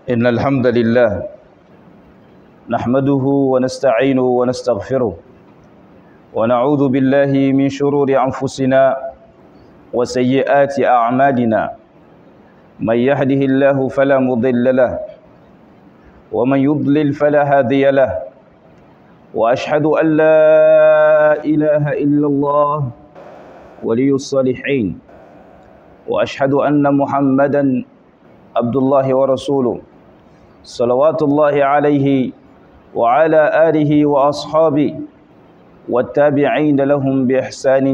إن الحمد لله نحمده ونستعينه ونستغفره ونعوذ بالله من شرور أنفسنا وسيئات أعمالنا. من يهده الله فلا مضل له ومن يضلل فلا هادي له، وأشهد أن لا إله إلا الله ولي الصالحين، وأشهد أن محمدا عبد الله ورسوله صلوات الله عليه وعلى آله وأصحابه والتابعين لهم بإحسان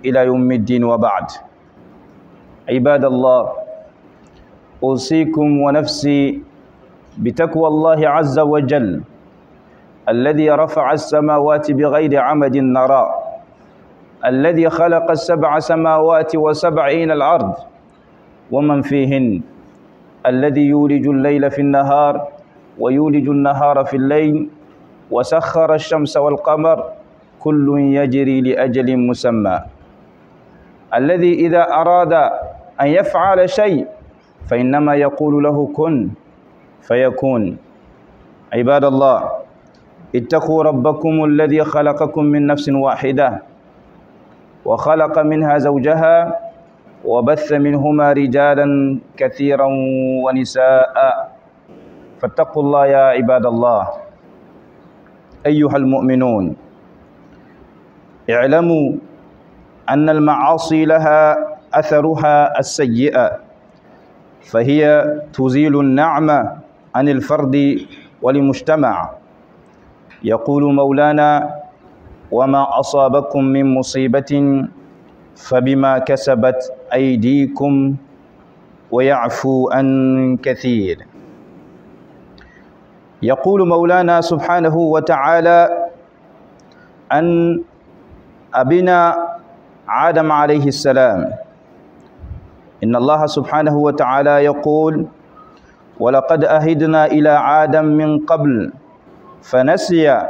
إلى يوم الدين، وبعد. عباد الله، أوصيكم ونفسي بتقوى الله عز وجل الذي رفع السماوات بغير عمد نرى، الذي خلق السبع سماوات وسبعين الأرض ومن فيهن، الذي يولج الليل في النهار ويولج النهار في الليل، وسخر الشمس والقمر كل يجري لأجل مسمى، الذي إذا أراد أن يفعل شيء فإنما يقول له كن فيكون. عباد الله، اتقوا ربكم الذي خلقكم من نفس واحدة وخلق منها زوجها وبث منهما رجالا كثيرا ونساء، فاتقوا الله يا عباد الله. أيها المؤمنون، اعلموا أن المعاصي لها أثرها السيئة، فهي تزيل النعمة عن الفرد والمجتمع. يقول مولانا: وما أصابكم من مصيبة فبما كسبت أيديكم ويعفو عن كثير. يقول مولانا سبحانه وتعالى عن أبينا آدم عليه السلام، إن الله سبحانه وتعالى يقول: ولقد أهدنا إلى آدم من قبل فنسي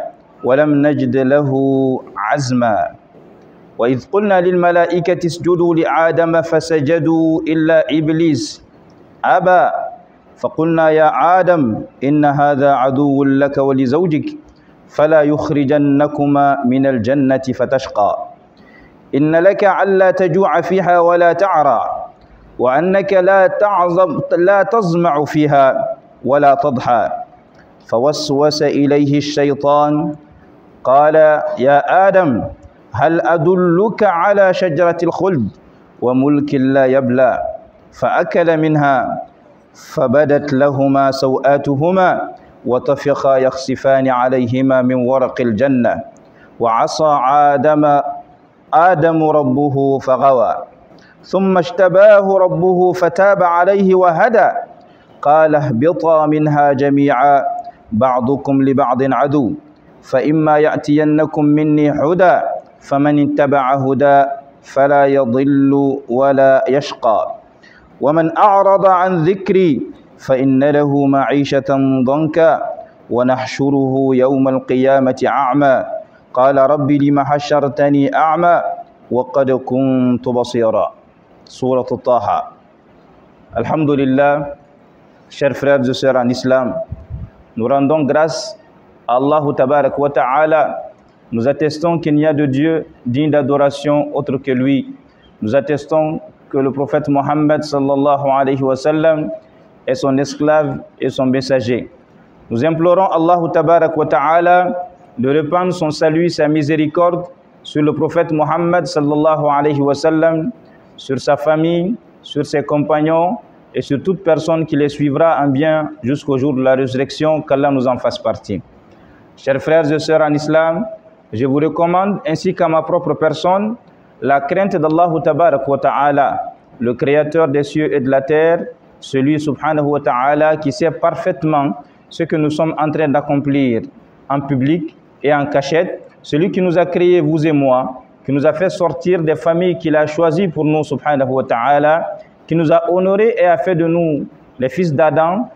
ولم نجد له عزما، وإذ قلنا للملائكة اسجدوا لآدم فسجدوا إلا إبليس أبى، فقلنا يا آدم إن هذا عدو لك ولزوجك فلا يخرجنكما من الجنة فتشقى، إن لك ألا تجوع فيها ولا تعرى، وأنك لا تظمع فيها ولا تضحى. فوسوس إليه الشيطان قال: يا آدم هل أدلك على شجرة الخلد وملك لا يبلى؟ فأكل منها فبدت لهما سوآتهما وطفقا يخسفان عليهما من ورق الجنة، وعصى آدم ربه فغوى، ثم اجتباه ربه فتاب عليه وهدى، قال: اهبطا منها جميعا بعضكم لبعض عدو، فإما يأتينكم مني هدى فمن اتبع هدى فلا يضل ولا يشقى، ومن أعرض عن ذكري فإن له معيشة ضنكا ونحشره يوم القيامة أعمى، قال رب لم حشرتني أعمى وقد كنت بصيرا. Sourate Taha. Alhamdulillah, chers frères et sœurs en islam, nous rendons grâce à Allah Tabarak wa Ta'ala. Nous attestons qu'il n'y a de Dieu digne d'adoration autre que lui. Nous attestons que le prophète Mohammed sallallahu alayhi wa sallam est son esclave et son messager. Nous implorons Allah Tabarak wa Ta'ala de répandre son salut, sa miséricorde sur le prophète Mohammed sallallahu alayhi wa sallam, sur sa famille, sur ses compagnons et sur toute personne qui les suivra en bien jusqu'au jour de la résurrection, qu'Allah nous en fasse partie. Chers frères et sœurs en islam, je vous recommande, ainsi qu'à ma propre personne, la crainte d'Allah Tabarak wa Ta'ala, le créateur des cieux et de la terre, celui subhanahu wa ta'ala qui sait parfaitement ce que nous sommes en train d'accomplir en public et en cachette, celui qui nous a créés, vous et moi, qui nous a fait sortir des familles qu'il a choisies pour nous subhanahu wa ta'ala, qui nous a honorés et a fait de nous les fils d'Adam.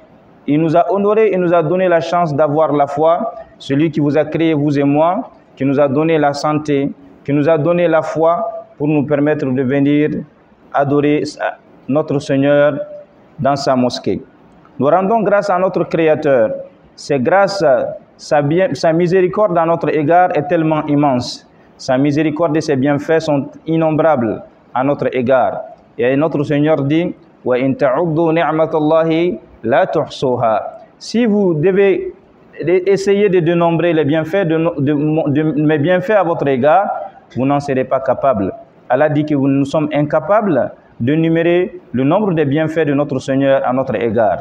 Il nous a honorés et nous a donné la chance d'avoir la foi, celui qui vous a créé, vous et moi, qui nous a donné la santé, qui nous a donné la foi pour nous permettre de venir adorer notre Seigneur dans sa mosquée. Nous rendons grâce à notre Créateur. C'est grâce à sa miséricorde à notre égard est tellement immense. Sa miséricorde et ses bienfaits sont innombrables à notre égard. Et notre Seigneur dit, وَإِن تَعُدُّوا نِعْمَةَ اللَّهِ لَا تُحْصُوهَا. Si vous devez essayer de dénombrer les bienfaits de mes bienfaits à votre égard, vous n'en serez pas capable. Allah dit que nous sommes incapables de numérer le nombre des bienfaits de notre Seigneur à notre égard.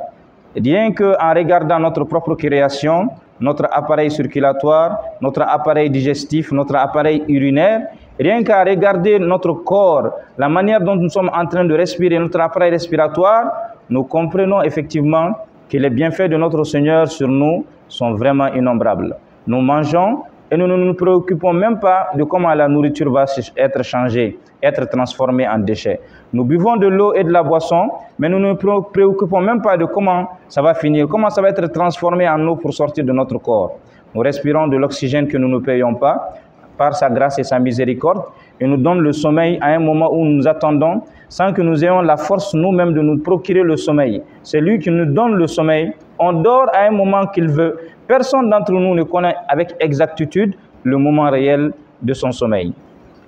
Rien qu'en regardant notre propre création, notre appareil circulatoire, notre appareil digestif, notre appareil urinaire, rien qu'à regarder notre corps, la manière dont nous sommes en train de respirer, notre appareil respiratoire, nous comprenons effectivement que les bienfaits de notre Seigneur sur nous sont vraiment innombrables. Nous mangeons et nous ne nous préoccupons même pas de comment la nourriture va être changée, être transformée en déchets. Nous buvons de l'eau et de la boisson, mais nous ne nous préoccupons même pas de comment ça va finir, comment ça va être transformé en eau pour sortir de notre corps. Nous respirons de l'oxygène que nous ne payons pas, par sa grâce et sa miséricorde, et nous donne le sommeil à un moment où nous attendons, sans que nous ayons la force nous-mêmes de nous procurer le sommeil. C'est lui qui nous donne le sommeil. On dort à un moment qu'il veut. Personne d'entre nous ne connaît avec exactitude le moment réel de son sommeil.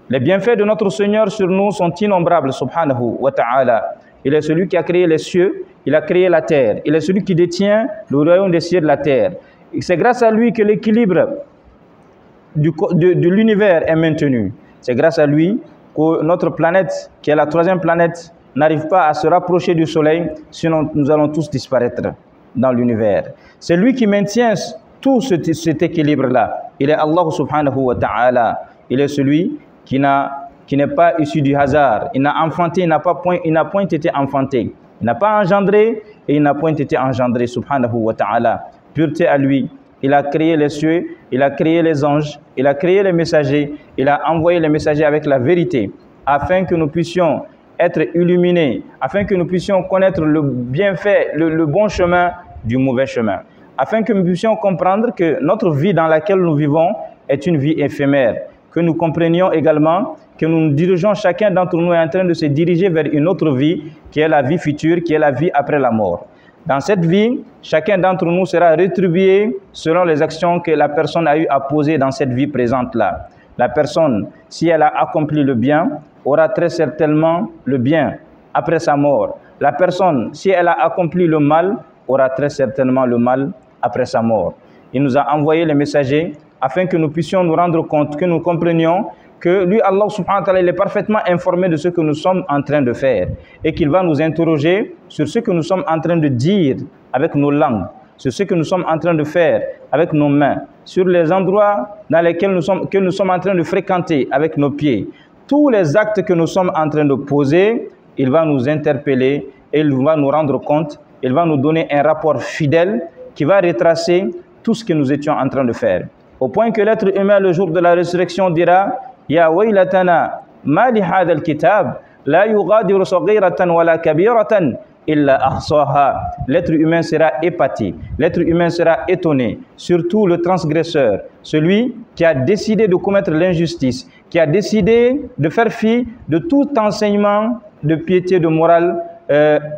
Les bienfaits de notre Seigneur sur nous sont innombrables, subhanahu wa ta'ala. Il est celui qui a créé les cieux, il a créé la terre. Il est celui qui détient le royaume des cieux et de la terre. C'est grâce à lui que l'équilibre de l'univers est maintenu. C'est grâce à lui que notre planète, qui est la troisième planète, n'arrive pas à se rapprocher du soleil, sinon nous allons tous disparaître dans l'univers. C'est lui qui maintient tout cet équilibre-là. Il est Allah subhanahu wa ta'ala. Il est celui qui n'est pas issu du hasard. Il n'a point été enfanté. Il n'a pas engendré et il n'a point été engendré, subhanahu wa ta'ala. Pureté à lui. Il a créé les cieux, il a créé les anges, il a créé les messagers, il a envoyé les messagers avec la vérité, afin que nous puissions être illuminés, afin que nous puissions connaître le bienfait, le bon chemin du mauvais chemin, afin que nous puissions comprendre que notre vie dans laquelle nous vivons est une vie éphémère, que nous comprenions également que nous nous dirigeons, chacun d'entre nous est en train de se diriger vers une autre vie, qui est la vie future, qui est la vie après la mort. Dans cette vie, chacun d'entre nous sera rétribué selon les actions que la personne a eu à poser dans cette vie présente-là. La personne, si elle a accompli le bien, aura très certainement le bien après sa mort. La personne, si elle a accompli le mal, aura très certainement le mal après sa mort. Il nous a envoyé les messagers afin que nous puissions nous rendre compte, que nous comprenions que lui, Allah subhanahu wa ta'ala, il est parfaitement informé de ce que nous sommes en train de faire et qu'il va nous interroger sur ce que nous sommes en train de dire avec nos langues, sur ce que nous sommes en train de faire avec nos mains, sur les endroits dans lesquels nous sommes en train de fréquenter avec nos pieds. Tous les actes que nous sommes en train de poser, il va nous interpeller et il va nous rendre compte, il va nous donner un rapport fidèle qui va retracer tout ce que nous étions en train de faire. Au point que l'être humain, le jour de la résurrection, dira Ya waylatana ma li hadha al-kitab la yughadiru saghiratan wala kabiratan illa ahsaha. L'être humain sera épaté, l'être humain sera étonné, surtout le transgresseur, celui qui a décidé de commettre l'injustice, qui a décidé de faire fi de tout enseignement de piété, de morale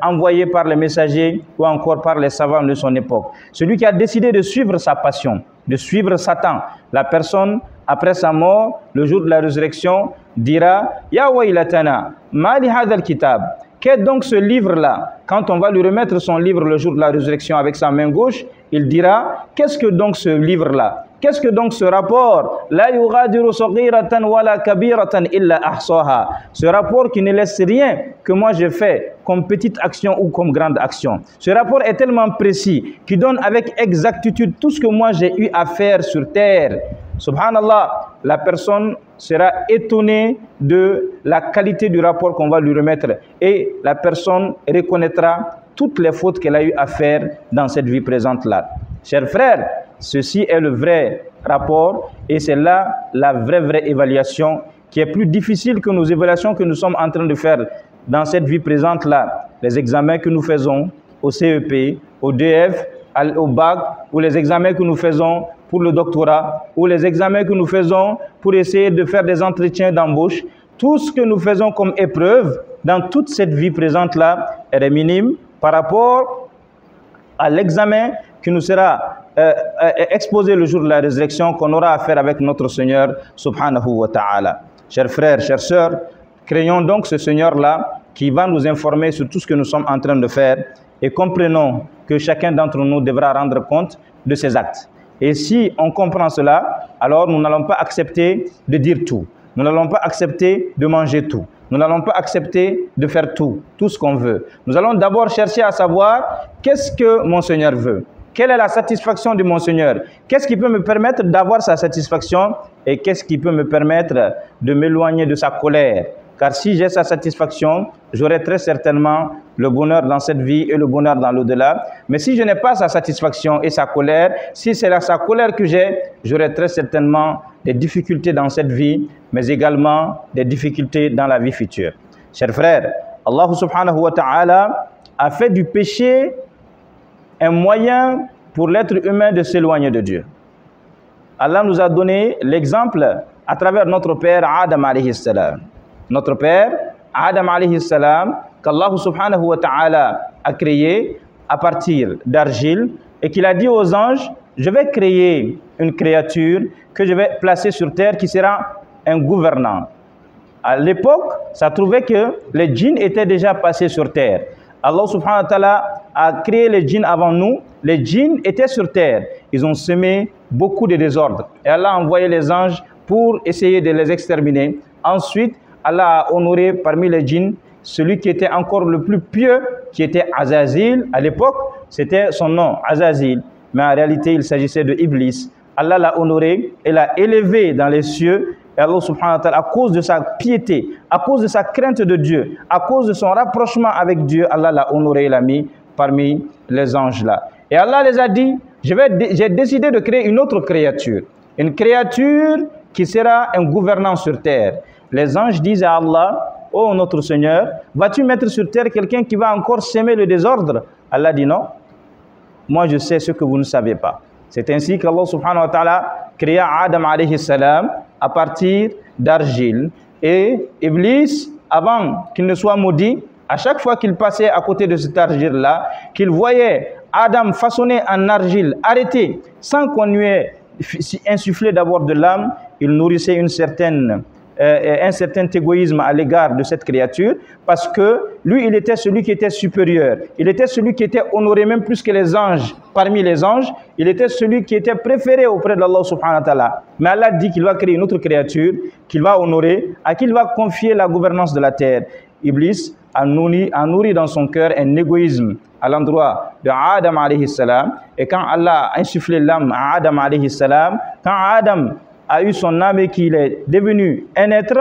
envoyé par les messagers ou encore par les savants de son époque. Celui qui a décidé de suivre sa passion, de suivre Satan. La personne, après sa mort, le jour de la résurrection, dira « Ya waylatana, ma li hadha al-kitab » Qu'est donc ce livre-là? Quand on va lui remettre son livre le jour de la résurrection avec sa main gauche, il dira « Qu'est-ce que donc ce livre-là? Qu'est-ce que donc ce rapport? La yughadiru saghiratan wala kabiratan illa ahsaha. Ce rapport qui ne laisse rien que moi j'ai fait comme petite action ou comme grande action. Ce rapport est tellement précis, qui donne avec exactitude tout ce que moi j'ai eu à faire sur terre. Subhanallah, la personne sera étonnée de la qualité du rapport qu'on va lui remettre et la personne reconnaîtra toutes les fautes qu'elle a eu à faire dans cette vie présente-là. Chers frères, ceci est le vrai rapport et c'est là la vraie évaluation qui est plus difficile que nos évaluations que nous sommes en train de faire dans cette vie présente-là. Les examens que nous faisons au CEP, au DF, au bac, ou les examens que nous faisons pour le doctorat, ou les examens que nous faisons pour essayer de faire des entretiens d'embauche, tout ce que nous faisons comme épreuve dans toute cette vie présente-là est minime par rapport à l'examen qui nous sera exposé le jour de la résurrection, qu'on aura à faire avec notre Seigneur subhanahu wa ta'ala. Chers frères, chères sœurs, craignons donc ce Seigneur-là qui va nous informer sur tout ce que nous sommes en train de faire et comprenons que chacun d'entre nous devra rendre compte de ses actes. Et si on comprend cela, alors nous n'allons pas accepter de dire tout. Nous n'allons pas accepter de manger tout. Nous n'allons pas accepter de faire tout ce qu'on veut. Nous allons d'abord chercher à savoir qu'est-ce que mon Seigneur veut. Quelle est la satisfaction de mon Seigneur? Qu'est-ce qui peut me permettre d'avoir sa satisfaction et qu'est-ce qui peut me permettre de m'éloigner de sa colère? Car si j'ai sa satisfaction, j'aurai très certainement le bonheur dans cette vie et le bonheur dans l'au-delà. Mais si je n'ai pas sa satisfaction et sa colère, si c'est sa colère que j'ai, j'aurai très certainement des difficultés dans cette vie, mais également des difficultés dans la vie future. Chers frères, Allah subhanahu wa ta'ala a fait du péché un moyen pour l'être humain de s'éloigner de Dieu. Allah nous a donné l'exemple à travers notre père Adam alayhi salam. Notre père Adam alayhi salam, qu'Allah subhanahu wa ta'ala a créé à partir d'argile et qu'il a dit aux anges, je vais créer une créature que je vais placer sur terre qui sera un gouvernant. À l'époque, ça trouvait que les djinns étaient déjà passés sur terre. Allah subhanahu wa ta'ala a créé les djinns avant nous. Les djinns étaient sur terre. Ils ont semé beaucoup de désordre. Et Allah a envoyé les anges pour essayer de les exterminer. Ensuite, Allah a honoré parmi les djinns celui qui était encore le plus pieux, qui était Azazil. À l'époque, c'était son nom, Azazil. Mais en réalité, il s'agissait de Iblis. Allah l'a honoré et l'a élevé dans les cieux. Et Allah subhanahu wa ta'ala, à cause de sa piété, à cause de sa crainte de Dieu, à cause de son rapprochement avec Dieu, Allah l'a honoré et l'a mis parmi les anges là. Et Allah les a dit, j'ai décidé de créer une autre créature. Une créature qui sera un gouvernant sur terre. Les anges disent à Allah, oh notre Seigneur, vas-tu mettre sur terre quelqu'un qui va encore s'aimer le désordre? Allah dit non. Moi je sais ce que vous ne savez pas. C'est ainsi qu'Allah subhanahu wa ta'ala créa Adam alayhi salam à partir d'argile. Et Iblis, avant qu'il ne soit maudit, à chaque fois qu'il passait à côté de cet argile-là, qu'il voyait Adam façonné en argile, arrêté, sans qu'on lui ait insufflé d'abord de l'âme, il nourrissait un certain égoïsme à l'égard de cette créature, parce que lui, il était celui qui était supérieur. Il était celui qui était honoré même plus que les anges. Parmi les anges, il était celui qui était préféré auprès d'Allah subhanahu wa ta'ala. Mais Allah dit qu'il va créer une autre créature, qu'il va honorer, à qui il va confier la gouvernance de la terre. Iblis a nourri dans son cœur un égoïsme à l'endroit de Adam alayhi salam. Et quand Allah a insufflé l'âme à Adam alayhi salam, quand Adam a eu son âme et qu'il est devenu un être,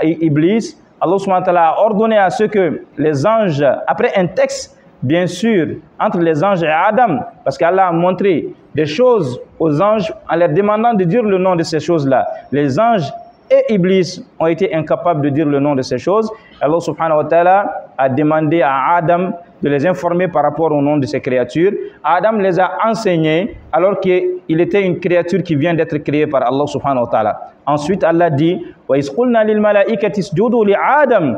Iblis, Allah subhanahu wa ta'ala a ordonné à ce que les anges, après un texte, bien sûr, entre les anges et Adam, parce qu'Allah a montré des choses aux anges en leur demandant de dire le nom de ces choses-là. Les anges et Iblis ont été incapables de dire le nom de ces choses. Allah subhanahu wa ta'ala a demandé à Adam de les informer par rapport au nom de ces créatures. Adam les a enseignés alors qu'il était une créature qui vient d'être créée par Allah subhanahu wa ta'ala. Ensuite, Allah dit wa iz qulna lil malaikati isjudu li Adam.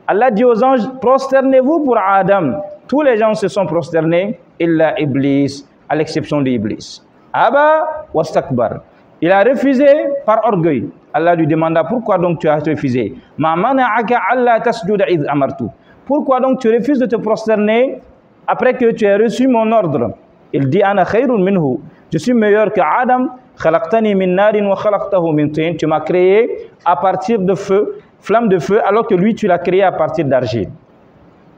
Allah dit aux anges, prosternez-vous pour Adam. Tous les gens se sont prosternés, illa Iblis, à l'exception d'Iblis. Aba wastakbar. Il a refusé par orgueil. Allah lui demanda, pourquoi donc tu as refusé? Ma mana'aka alla tasjuda id amartu. Pourquoi donc tu refuses de te prosterner après que tu as reçu mon ordre? Il dit, ana khayrun minhu. Je suis meilleur que Adam. Khalaqtani min narin wa khalaqtahu min tin. Tu m'as créé à partir de feu, flamme de feu, alors que lui tu l'as créé à partir d'argile.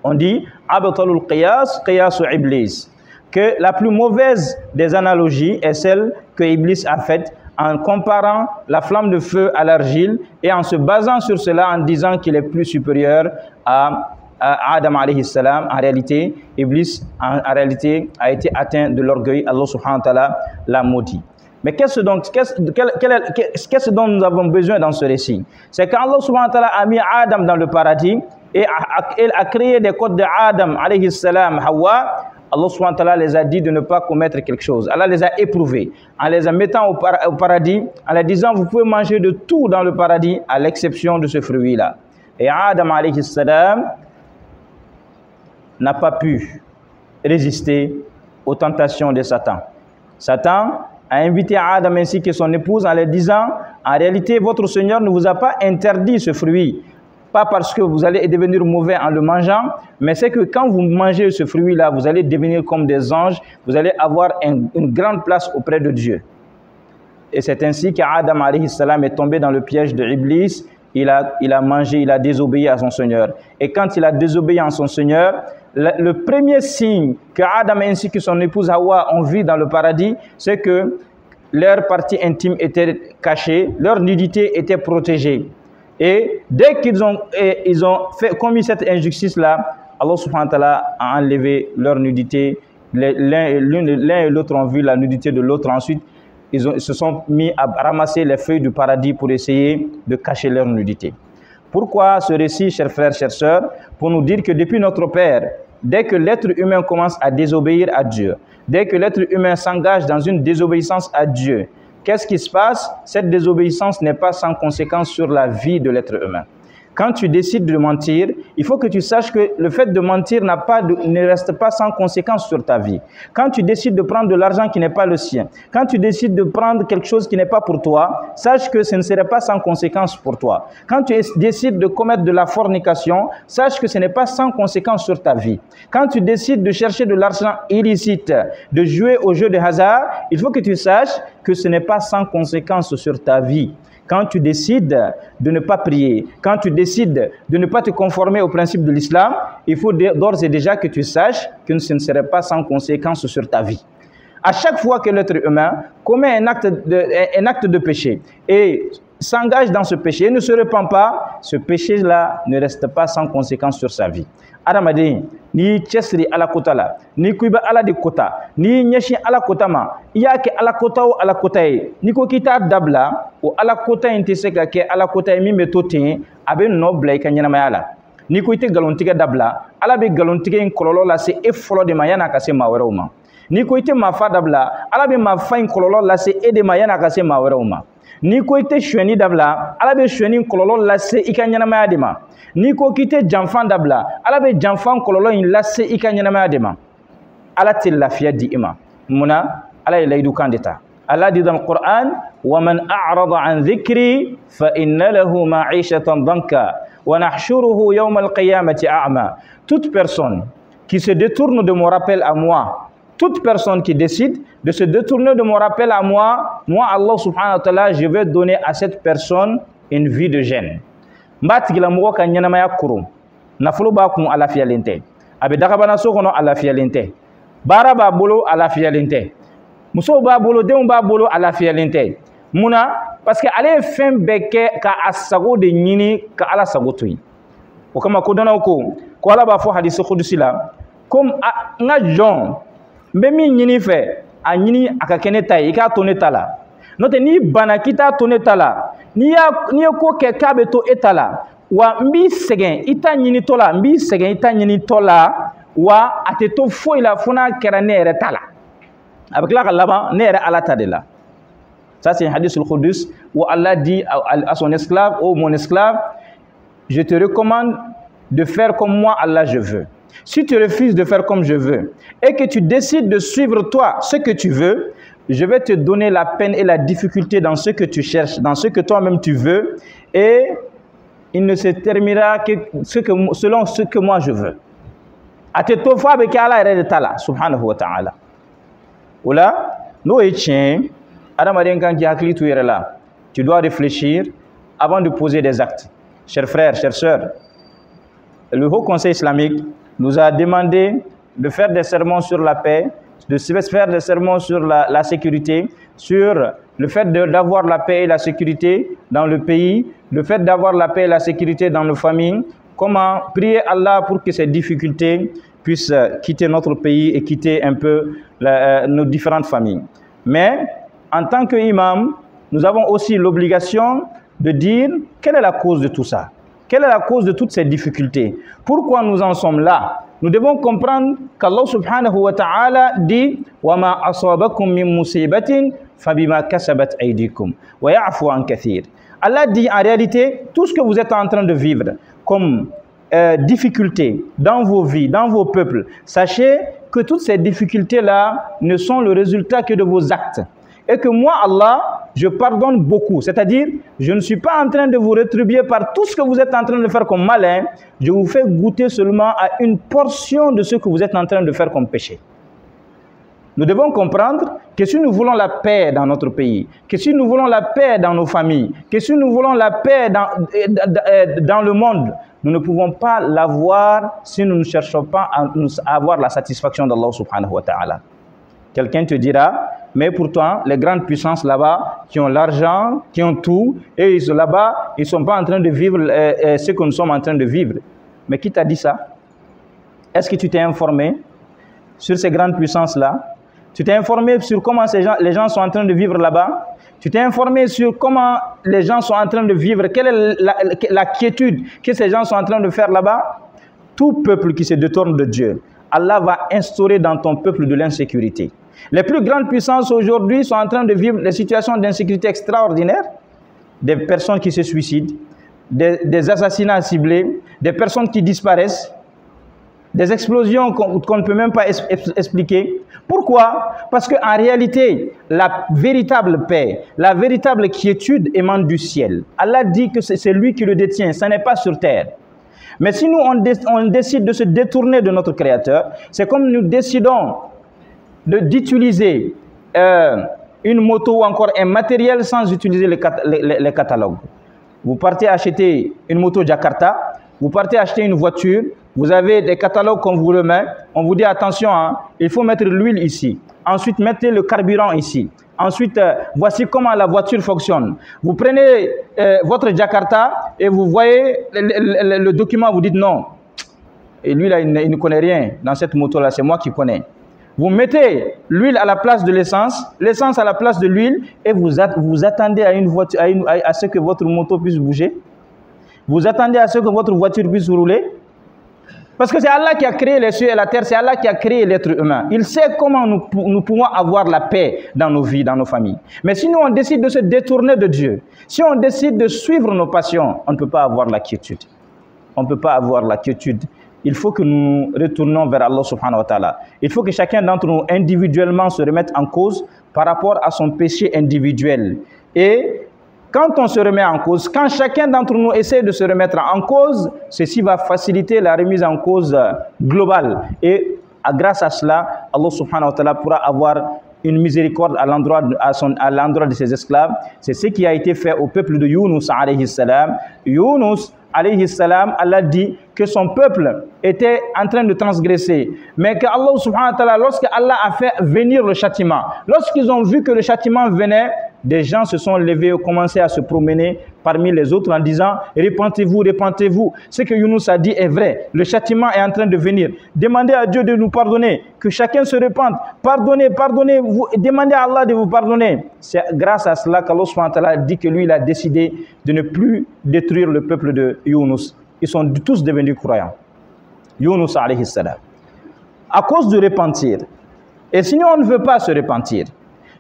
On dit, abtalul qiyas, qiyasu iblis. Que la plus mauvaise des analogies est celle que Iblis a faite en comparant la flamme de feu à l'argile et en se basant sur cela en disant qu'il est plus supérieur à Adam alayhi salam. En réalité, Iblis en réalité a été atteint de l'orgueil. Allah subhanahu wa ta'ala l'a maudit. Mais qu'est-ce dont nous avons besoin dans ce récit? C'est qu'Allah subhanahu wa ta'ala a mis Adam dans le paradis et a créé des côtes de Adam alayhi salam, Hawa. Allah subhanahu wa ta'ala les a dit de ne pas commettre quelque chose. Allah les a éprouvés en les mettant au paradis, en leur disant vous pouvez manger de tout dans le paradis à l'exception de ce fruit-là. Et Adam alayhi salam n'a pas pu résister aux tentations de Satan. Satan a invité Adam ainsi que son épouse en leur disant, en réalité, votre Seigneur ne vous a pas interdit ce fruit. Pas parce que vous allez devenir mauvais en le mangeant, mais c'est que quand vous mangez ce fruit-là, vous allez devenir comme des anges, vous allez avoir une grande place auprès de Dieu. Et c'est ainsi qu'Adam alayhi salam est tombé dans le piège de Iblis. Il a mangé, il a désobéi à son Seigneur. Et quand il a désobéi à son Seigneur, le premier signe que Adam ainsi que son épouse Hawa ont vu dans le paradis, c'est que leur partie intime était cachée, leur nudité était protégée. Et dès qu'ils ont commis cette injustice-là, Allah subhanahu wa ta'ala a enlevé leur nudité. L'un et l'autre ont vu la nudité de l'autre. Ensuite, ils se sont mis à ramasser les feuilles du paradis pour essayer de cacher leur nudité. Pourquoi ce récit, chers frères, chères sœurs? Pour nous dire que depuis notre Père, dès que l'être humain commence à désobéir à Dieu, dès que l'être humain s'engage dans une désobéissance à Dieu, qu'est-ce qui se passe? Cette désobéissance n'est pas sans conséquence sur la vie de l'être humain. Quand tu décides de mentir, il faut que tu saches que le fait de mentir ne reste pas sans conséquence sur ta vie. Quand tu décides de prendre de l'argent qui n'est pas le sien, quand tu décides de prendre quelque chose qui n'est pas pour toi, sache que ce ne serait pas sans conséquence pour toi. Quand tu décides de commettre de la fornication, sache que ce n'est pas sans conséquence sur ta vie. Quand tu décides de chercher de l'argent illicite, de jouer au jeu de hasard, il faut que tu saches que ce n'est pas sans conséquence sur ta vie. Quand tu décides de ne pas prier, quand tu décides de ne pas te conformer au principe de l'islam, il faut d'ores et déjà que tu saches que ce ne serait pas sans conséquence sur ta vie. À chaque fois que l'être humain commet un acte de péché et s'engage dans ce péché et ne se repent pas, ce péché-là ne reste pas sans conséquence sur sa vie. Adamaden, ni cɛsiri ala kota la, ni ko i bɛ ala de kota, ni ɲɛsin ala kota ma, i y'a kɛ ala kota o ala kota ye, n'i ko k'i t'a dabila, o ala kota in tɛ se ka kɛ ala kota ye min bɛ to ten, a bɛ nɔ bila i ka ɲɛnamaya la. N'i ko i tɛ nkalontigɛ dabila, ala bɛ nkalontigɛ in kɔlɔlɔ lase e fɔlɔ de ma yan'a ka se maa wɛrɛw ma. N'i ko i tɛ maafa dabila, ala bɛ maafa in kɔlɔlɔ lase e de ma yan'a ka se maa wɛrɛw ma. N'i ko i tɛ suɲɛni dabila, ala bɛ suɲɛni kɔlɔlɔ lase i ka ɲɛnamaya de ma. N'i ko k'i tɛ janfan dabila, ala bɛ janfan kɔlɔlɔ in lase i ka ɲɛnamaya de ma. Ala tɛ lafiya di i ma. Munna? Ala ye layidukan de ta. Allah dit dans le Coran, وَمَنْ أَعْرَضَ عَنْ ذِكْرِي فَإِنَّ لَهُ مَعِيشَةً ضَنْكًا وَنَحْشُرُهُ يَوْمَ الْقِيَامَةِ أَعْمَى. Toute personne qui se détourne de mon rappel à moi, toute personne qui décide de se détourner de mon rappel à moi, Allah subhanahu wa ta'ala, je vais donner à cette personne une vie de gêne. Mba tigila mɔgɔ ka ɲɛnamaya koro, nafolo b'a kun a lafiyalen tɛ, a bɛ dagabana so kɔnɔ a lafiyalen tɛ, baara b'a bolo a lafiyalen tɛ, musow b'a bolo denw b'a bolo a lafiyalen tɛ. Munna? Parce que ale ye fɛn bɛɛ kɛ ka a sago de ɲini ka ala sago to yen. O kama kodɔnnaw ko ala b'a fɔ hadisi kudusi la ko n ka jɔn n bɛ min ɲini fɛ a ɲini a ka kɛ ne ta ye i k'a to ne ta la. N'o tɛ n'i banna k'i t'a to ne ta la, n'i ye ko kɛ k'a bɛ to e ta la, wa n b'i sɛgɛn i ta ɲinitɔ la, n b'i sɛgɛn i ta ɲinitɔ la, wa a tɛ to foyi la fo n'a kɛra ne yɛrɛ ta la. A bɛ tila ka laban ne yɛrɛ ala ta de la. Ça c'est un hadith al-Qudus où Allah dit à son esclave, oh mon esclave, je te recommande de faire comme moi Allah je veux. Si tu refuses de faire comme je veux et que tu décides de suivre toi ce que tu veux, je vais te donner la peine et la difficulté dans ce que tu cherches, dans ce que toi-même tu veux, et il ne se terminera que selon ce que moi je veux. A te to fa be ke ala yɛrɛ de ta la subhanahu wa ta'ala. O la n'o ye tiɲɛ ye, adamaden kan k'i hakili to yɛrɛ la. Tu dois réfléchir avant de poser des actes. Chers frères, chères sœurs, le Haut Conseil islamique nous a demandé de faire des sermons sur la paix, de faire des sermons sur la sécurité, sur le fait d'avoir la paix et la sécurité dans le pays, le fait d'avoir la paix et la sécurité dans nos familles, comment prier Allah pour que ces difficultés puissent quitter notre pays et quitter un peu nos différentes familles. Mais en tant qu'imam, nous avons aussi l'obligation de dire quelle est la cause de tout ça. Quelle est la cause de toutes ces difficultés? Pourquoi nous en sommes là? Nous devons comprendre qu'Allah subhanahu wa ta'ala dit وَمَا أَصَابَكُم مِّن مُّصِيبَةٍ فَبِمَا كَسَبَتْ أَيْدِيكُمْ وَيَعْفُو عَن كَثِيرٍ. Allah dit en réalité, tout ce que vous êtes en train de vivre comme difficulté dans vos vies, dans vos peuples, sachez que toutes ces difficultés-là ne sont le résultat que de vos actes. Et que moi, Allah, je pardonne beaucoup. C'est-à-dire, je ne suis pas en train de vous rétribuer par tout ce que vous êtes en train de faire comme malin. Je vous fais goûter seulement à une portion de ce que vous êtes en train de faire comme péché. Nous devons comprendre que si nous voulons la paix dans notre pays, que si nous voulons la paix dans nos familles, que si nous voulons la paix dans le monde, nous ne pouvons pas l'avoir si nous ne cherchons pas à avoir la satisfaction d'Allah subhanahu wa ta'ala. Quelqu'un te dira, mais pourtant, les grandes puissances là-bas, qui ont l'argent, qui ont tout, et ils sont là-bas, ils ne sont pas en train de vivre ce que nous sommes en train de vivre. Mais qui t'a dit ça? Est-ce que tu t'es informé sur ces grandes puissances-là? Tu t'es informé sur comment les gens sont en train de vivre là-bas? Tu t'es informé sur comment les gens sont en train de vivre? Quelle est la quiétude que ces gens sont en train de faire là-bas? Tout peuple qui se détourne de Dieu, Allah va instaurer dans ton peuple de l'insécurité. Les plus grandes puissances aujourd'hui sont en train de vivre des situations d'insécurité extraordinaires. Des personnes qui se suicident, des assassinats ciblés, des personnes qui disparaissent, des explosions qu'on ne peut même pas expliquer. Pourquoi? Parce qu'en réalité, la véritable paix, la véritable quiétude émane du ciel. Allah dit que c'est lui qui le détient, ça n'est pas sur terre. Mais si nous, on décide de se détourner de notre Créateur, c'est comme nous décidons d'utiliser une moto ou encore un matériel sans utiliser les catalogues. Vous partez acheter une moto Jakarta, vous partez acheter une voiture, vous avez des catalogues qu'on vous remet, on vous dit attention, hein, il faut mettre l'huile ici, ensuite mettez le carburant ici, ensuite voici comment la voiture fonctionne. Vous prenez votre Jakarta et vous voyez le document, vous dites non, et lui là il ne connaît rien dans cette moto là, c'est moi qui connais. Vous mettez l'huile à la place de l'essence, l'essence à la place de l'huile, et vous attendez à ce que votre moto puisse bouger. Vous attendez à ce que votre voiture puisse rouler. Parce que c'est Allah qui a créé les cieux et la terre, c'est Allah qui a créé l'être humain. Il sait comment nous pouvons avoir la paix dans nos vies, dans nos familles. Mais si nous on décide de se détourner de Dieu, si on décide de suivre nos passions, on ne peut pas avoir la quiétude. On ne peut pas avoir la quiétude. Il faut que nous retournons vers Allah subhanahu wa ta'ala. Il faut que chacun d'entre nous individuellement se remette en cause par rapport à son péché individuel. Et quand on se remet en cause, quand chacun d'entre nous essaie de se remettre en cause, ceci va faciliter la remise en cause globale. Et grâce à cela, Allah subhanahu wa ta'ala pourra avoir une miséricorde à l'endroit de ses esclaves. C'est ce qui a été fait au peuple de Yunus alayhi salam. Yunus alayhi salam, Allah dit que son peuple était en train de transgresser. Mais que Allah subhanahu wa ta'ala, lorsque Allah a fait venir le châtiment, lorsqu'ils ont vu que le châtiment venait, des gens se sont levés et ont commencé à se promener parmi les autres en disant « Repentez-vous, repentez-vous ». Ce que Yunus a dit est vrai. Le châtiment est en train de venir. Demandez à Dieu de nous pardonner. Que chacun se repente. Pardonnez, pardonnez. Demandez à Allah de vous pardonner. C'est grâce à cela qu'Allah subhanahu wa ta'ala dit que lui, il a décidé de ne plus détruire le peuple de Yunus. Ils sont tous devenus croyants. Yunus alayhi salam. À cause de repentir. Et sinon, on ne veut pas se repentir.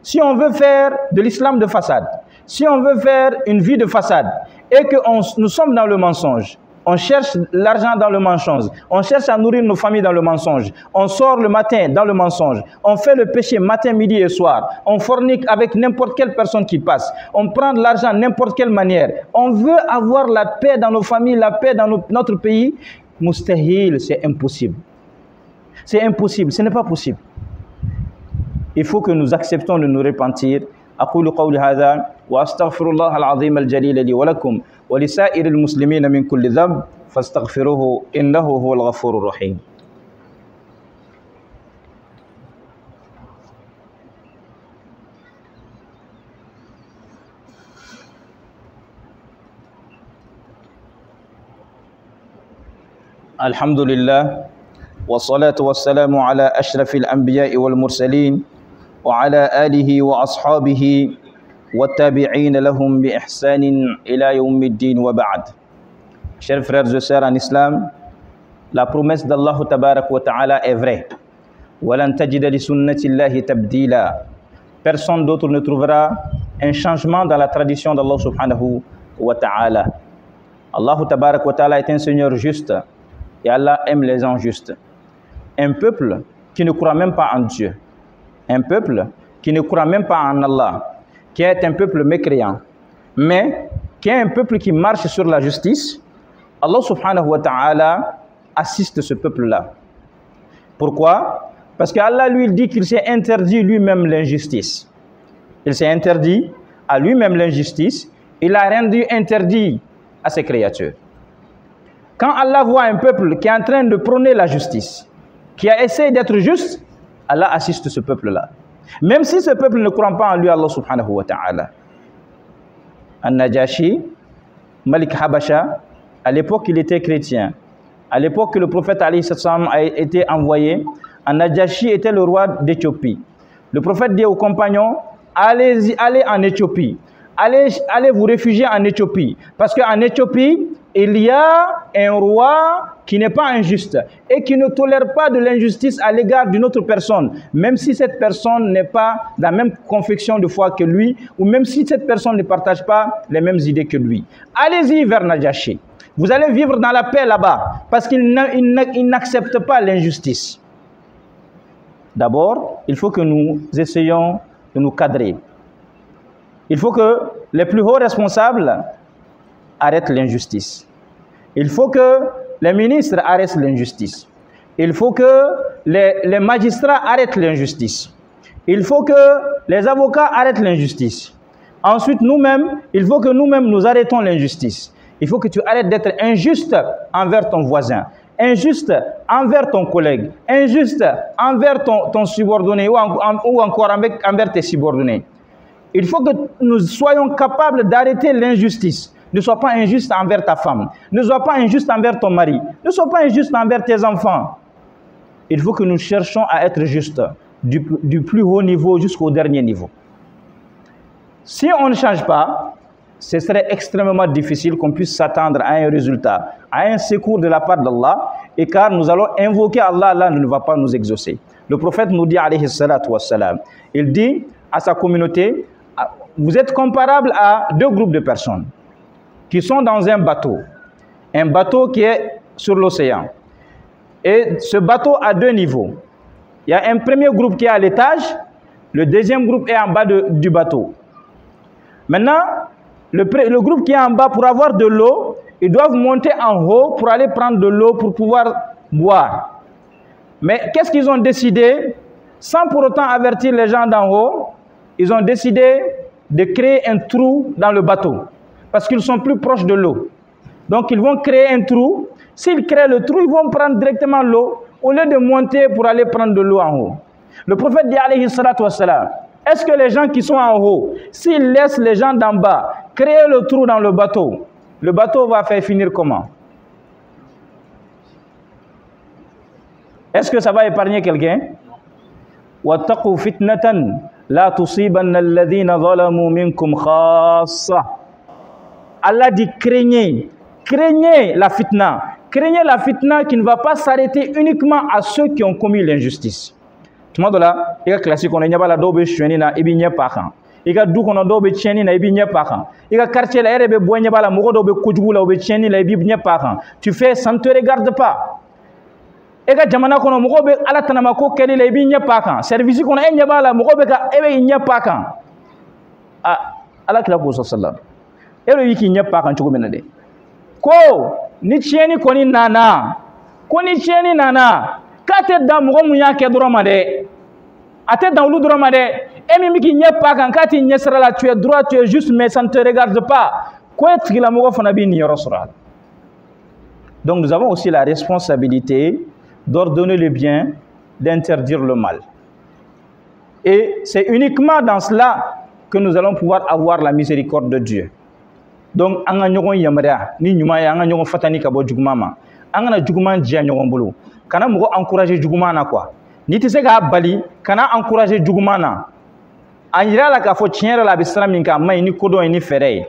Si on veut faire de l'islam de façade, si on veut faire une vie de façade et que nous sommes dans le mensonge, on cherche l'argent dans le mensonge, on cherche à nourrir nos familles dans le mensonge, on sort le matin dans le mensonge, on fait le péché matin, midi et soir, on fornique avec n'importe quelle personne qui passe, on prend de l'argent de n'importe quelle manière, on veut avoir la paix dans nos familles, la paix dans notre pays, mustahil, c'est impossible. C'est impossible, ce n'est pas possible. Il faut que nous acceptons de nous repentir. أقول قولي هذا وأستغفر الله العظيم الجليل لي ولكم ولسائر المسلمين من كل ذنب فاستغفروه إنه هو الغفور الرحيم. الحمد لله والصلاة والسلام على أشرف الأنبياء والمرسلين وعلى آله وأصحابه والتابعين لهم بإحسان إلى يوم الدين وبعد. Chers frères et sœurs en islam, la promesse d'Allah tabarak wa ta'ala est vraie. وَلَن تَجِدَ لِسُنَّةِ اللَّهِ تَبْدِيلًا. Personne d'autre ne trouvera un changement dans la tradition d'Allah subhanahu wa ta'ala. Allah tabarak wa ta'ala est un Seigneur juste et Allah aime les gens justes. Un peuple qui ne croit même pas en Dieu, un peuple qui ne croit même pas en Allah, qui est un peuple mécréant, mais qui est un peuple qui marche sur la justice, Allah subhanahu wa ta'ala assiste ce peuple-là. Pourquoi? Parce qu'Allah lui dit qu'il s'est interdit lui-même l'injustice. Il s'est interdit à lui-même l'injustice. Il a rendu interdit à ses créatures. Quand Allah voit un peuple qui est en train de prôner la justice, qui a essayé d'être juste, Allah assiste ce peuple-là. Même si ce peuple ne croit pas en lui, Allah subhanahu wa ta'ala. An-Najashi, Malik Habasha, à l'époque il était chrétien. À l'époque que le prophète alayhi salam a été envoyé, An-Najashi était le roi d'Éthiopie. Le prophète dit aux compagnons, allez en Éthiopie. Allez vous réfugier en Éthiopie. Parce qu'en Éthiopie, il y a un roi qui n'est pas injuste et qui ne tolère pas de l'injustice à l'égard d'une autre personne, même si cette personne n'est pas dans la même confection de foi que lui, ou même si cette personne ne partage pas les mêmes idées que lui. Allez-y vers Najashi. Vous allez vivre dans la paix là-bas, parce qu'il n'accepte pas l'injustice. D'abord, il faut que nous essayions de nous cadrer. Il faut que les plus hauts responsables arrêtent l'injustice. Il faut que les ministres arrêtent l'injustice. Il faut que les magistrats arrêtent l'injustice. Il faut que les avocats arrêtent l'injustice. Ensuite, nous-mêmes, il faut que nous-mêmes nous arrêtons l'injustice. Il faut que tu arrêtes d'être injuste envers ton voisin, injuste envers ton collègue, injuste envers ton subordonné ou encore envers tes subordonnés. Il faut que nous soyons capables d'arrêter l'injustice. Ne sois pas injuste envers ta femme. Ne sois pas injuste envers ton mari. Ne sois pas injuste envers tes enfants. Il faut que nous cherchions à être justes du plus haut niveau jusqu'au dernier niveau. Si on ne change pas, ce serait extrêmement difficile qu'on puisse s'attendre à un résultat, à un secours de la part d'Allah, et car nous allons invoquer Allah, Allah ne va pas nous exaucer. Le prophète nous dit, alayhi salatu wassalam, il dit à sa communauté, vous êtes comparables à deux groupes de personnes qui sont dans un bateau qui est sur l'océan. Et ce bateau a deux niveaux. Il y a un premier groupe qui est à l'étage, le deuxième groupe est en bas du bateau. Maintenant, le groupe qui est en bas, pour avoir de l'eau, ils doivent monter en haut pour aller prendre de l'eau pour pouvoir boire. Mais qu'est-ce qu'ils ont décidé? Sans pour autant avertir les gens d'en haut, ils ont décidé de créer un trou dans le bateau. Parce qu'ils sont plus proches de l'eau. Donc ils vont créer un trou. S'ils créent le trou, ils vont prendre directement l'eau au lieu de monter pour aller prendre de l'eau en haut. Le prophète dit, alayhi salatu wassalam, est-ce que les gens qui sont en haut, s'ils laissent les gens d'en bas créer le trou dans le bateau va faire finir comment? Est-ce que ça va épargner quelqu'un? وَاتَّقُوا فِتْنَةً لَا تُصِيبَنَّ الَّذِينَ ظَلَمُوا مِنْكُمْ خَاصَّةً. Allah dit craignez la fitna. Craignez la fitna qui ne va pas s'arrêter uniquement à ceux qui ont commis l'injustice. Tout le monde là, il y a classique on est pas là dobe choueni na ibi nya pakan. Il y a dou kono dobe cheni na ibi nya pakan. Il y a quartier là erebe bonya bala mogo dobe kujugu la obe cheni la ibi nya pakan. Tu fais ça ne te regarde pas. Et que jamana kono mogo be ala tanama ko keli la ibi nya pakan. Service kono enya bala mogo be ka ebe nya pakan. Ah ala kila ko sallallahu. Ero yiki nya pakan chugo menade. Ko ni cheni koni nana. Koni cheni nana. Kate da mogo munya ke droma de. Ate dans le droma de. Emi miki nya pakan kati nya srala tu es droit tu es juste mais ça ne te regarde pas. Quoi est-ce que la mogo fana bi ni rosral. Donc nous avons aussi la responsabilité d'ordonner le bien, d'interdire le mal. Et c'est uniquement dans cela que nous allons pouvoir avoir la miséricorde de Dieu. Donc, anga nyogon yamara ni nyuma ya anga nyogon fatani ka bo juguma ma. Anga na juguma njia nyogon bolo. Kana mugo encourager juguma na quoi. Ni tise ka bali kana encourager juguma na. Anyira la ka fo tienra la bisra min ka mai ni kodo ni fere.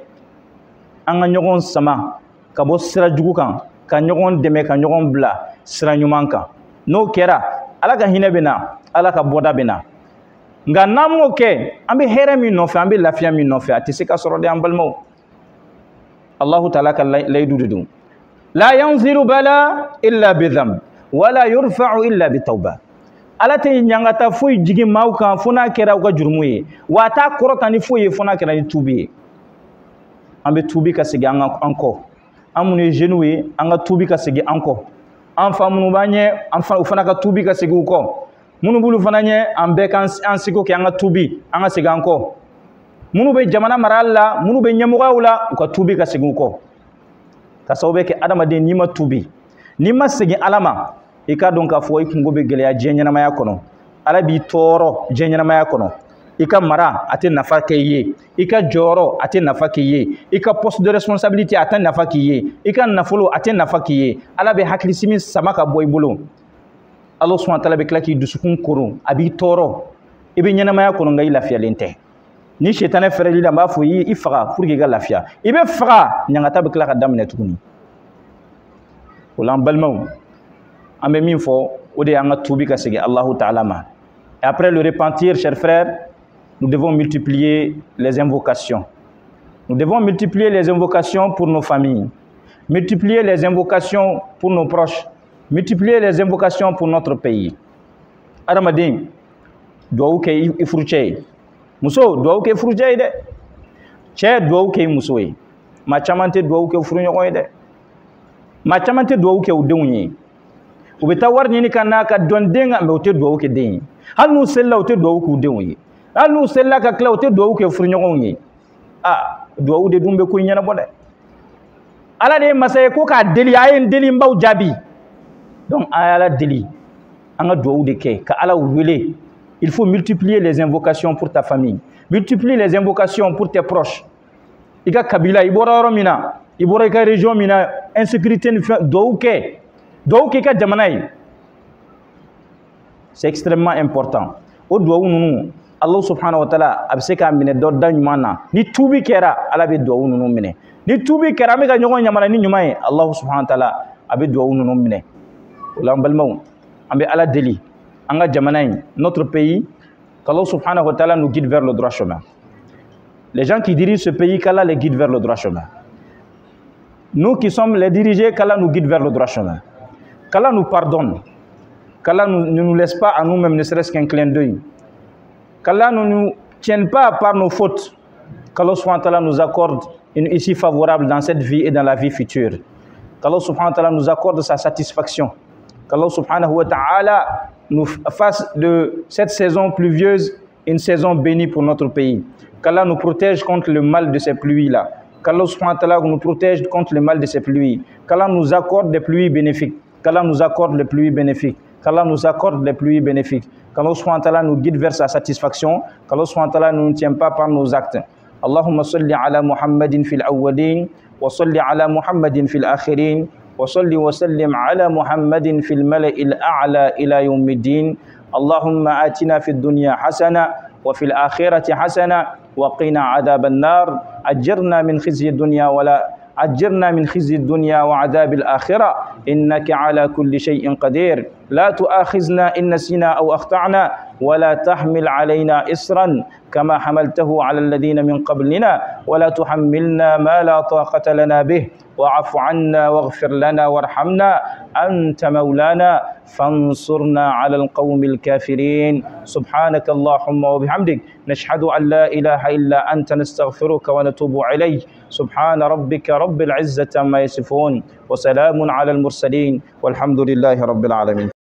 Anga nyogon sama ka bo sira jugu kan ka nyogon deme ka nyogon bla sira nyuman kan. No kera ala ka hinebena ala ka boda bena. Nga namo ke ambe here min no fe ambe lafiya min no fe atise ka soro de ambalmo. Allah ta'ala ka laydu dudum. La yanziru bala illa bidham wala yurfa'u illa bitawba. ala te nyangata foyi jigi maaw kan fo n'a kɛra u ka jurumu ye wa a t'a kɔrɔta ni foyi ye fo n'a kɛra ni tuubi ye an bɛ tuubi ka segin an kɔ an minnu ye jeunes ye an ka tuubi ka segin an kɔ an fa minnu b'an ɲɛ u fana ka tuubi ka segin u kɔ minnu b'olu fana ɲɛ an bɛɛ k'an seko kɛ an ka tuubi an ka segin an kɔ minnu bɛ jamana marali la minnu bɛ ɲɛmɔgɔyaw la u ka tuubi ka segin u kɔ ka sababu kɛ adamaden n'i ma tuubi n'i ma segin ala ma i k'a dɔn k'a fɔ i kungo bɛ gɛlɛya diɲɛ ɲɛnamaya kɔnɔ ala b'i tɔɔrɔ diɲɛ ɲɛnamaya kɔnɔ i ka mara a tɛ nafa kɛ i ye i ka jɔyɔrɔ a tɛ nafa k'i ye i ka poste de responsabilité a tɛ nafa k'i ye i ka nafolo a tɛ nafa k'i ye ala bɛ hakilisimi sama ka bɔ i bolo ala subahana wa taala bɛ tila k'i dusukun koron a b'i tɔɔrɔ i bɛ ɲɛnamaya kɔnɔ nka i lafiyalen tɛ ni sitana fɛrɛli la n b'a fɔ i faga pour que i ka lafiya i bɛ faga ɲangata bɛ tila ka daminɛ tuguni o la an balimaw an bɛ min fɔ o de y'an ka tuubi ka segin Allahu Taala ma et après le repentir chers frères nous devons multiplier les invocations. Nous devons multiplier les invocations pour nos familles, multiplier les invocations pour nos proches, multiplier les invocations pour notre pays. Adamaden, duwawu kɛ i furu cɛ ye. Muso, duwawu kɛ furu cɛ ye dɛ. Cɛ duwawu kɛ muso ye. Maa caman tɛ duwawu kɛ furuɲɔgɔn ye dɛ. Maa caman tɛ duwawu kɛ u denw ye. U bɛ taa wari ɲini ka n'a ka dɔn den kan mais u tɛ duwawu kɛ den ye. Hali n'u selila u tɛ duwawu k'u denw ye. hali n'u selila ka tila u tɛ duwawu kɛ furuɲɔgɔnw ye duwawu de dun bɛ ko in ɲɛnabɔ dɛ ala de ye masa ye ko k'a deli a ye n deli n baw jaabi donc a ye ala deli an ka duwawu de kɛ ka ala wele il faut multiplier les invocations pour ta famille multiplier les invocations pour tes proches i ka kabila i bɔra yɔrɔ min na i bɔra i ka région min na insécurité ni fɛn duwawu kɛ i ka jamana ye c'est extrêmement important o duwawu ninnu Allah subhanahu wa ta'ala a bɛ se k'a minɛ dɔ da ɲuman na ni tuubi kɛra ala bɛ duwawu ninnu minɛ ni tuubi kɛra an bɛ ka ɲɔgɔn yamana ni ɲuman ye Allah subhanahu wa ta'ala a bɛ duwawu ninnu minɛ o la an balimaw an bɛ ala deli an ka jamana in notre pays qu'Allah subhanahu wa ta'ala nous guide vers le droit chemin les gens qui dirigent ce pays qu'Allah les guide vers le droit chemin nous qui sommes les dirigés qu'Allah nous guide vers le droit chemin qu'Allah nous pardonne qu'Allah ne nous laisse pas à nous-mêmes ne serait-ce qu'un clin d'œil qu'Allah ne nous tienne pas par nos fautes, qu'Allah subhanahu wa ta'ala nous accorde une issue favorable dans cette vie et dans la vie future, qu'Allah subhanahu wa ta'ala nous accorde sa satisfaction, qu'Allah subhanahu wa ta'ala nous fasse de cette saison pluvieuse une saison bénie pour notre pays, qu'Allah nous protège contre le mal de ces pluies-là, qu'Allah subhanahu wa ta'ala nous protège contre le mal de ces pluies, qu'Allah nous accorde des pluies bénéfiques, qu'Allah nous accorde les pluies bénéfiques, qu'Allah nous accorde les pluies bénéfiques, qu'Allah subhanahu wa ta'ala nous guide vers sa satisfaction, qu'Allah subhanahu wa ta'ala ne nous tient pas par nos actes. Allahumma salli ala Muhammadin fil awwalin, wa salli ala Muhammadin fil akhirin, wa salli wa sallim ala Muhammadin fil mala'il a'la ila yawmiddin. Allahumma atina fid dunya hasana, wa fil akhirati hasana, wa qina adhaban nar, ajirna min khizyi dunya أجرنا من خزي الدنيا وعذاب الآخرة إنك على كل شيء قدير لا تؤاخذنا إن نسينا أو أخطأنا ولا تحمل علينا إصرا كما حملته على الذين من قبلنا ولا تحملنا ما لا طاقة لنا به واعف عنا واغفر لنا وارحمنا أنت مولانا فانصرنا على القوم الكافرين سبحانك اللهم وبحمدك نشهد أن لا إله إلا أنت نستغفرك ونتوب إليك سبحان ربك رب العزة عما يصفون وسلام على المرسلين والحمد لله رب العالمين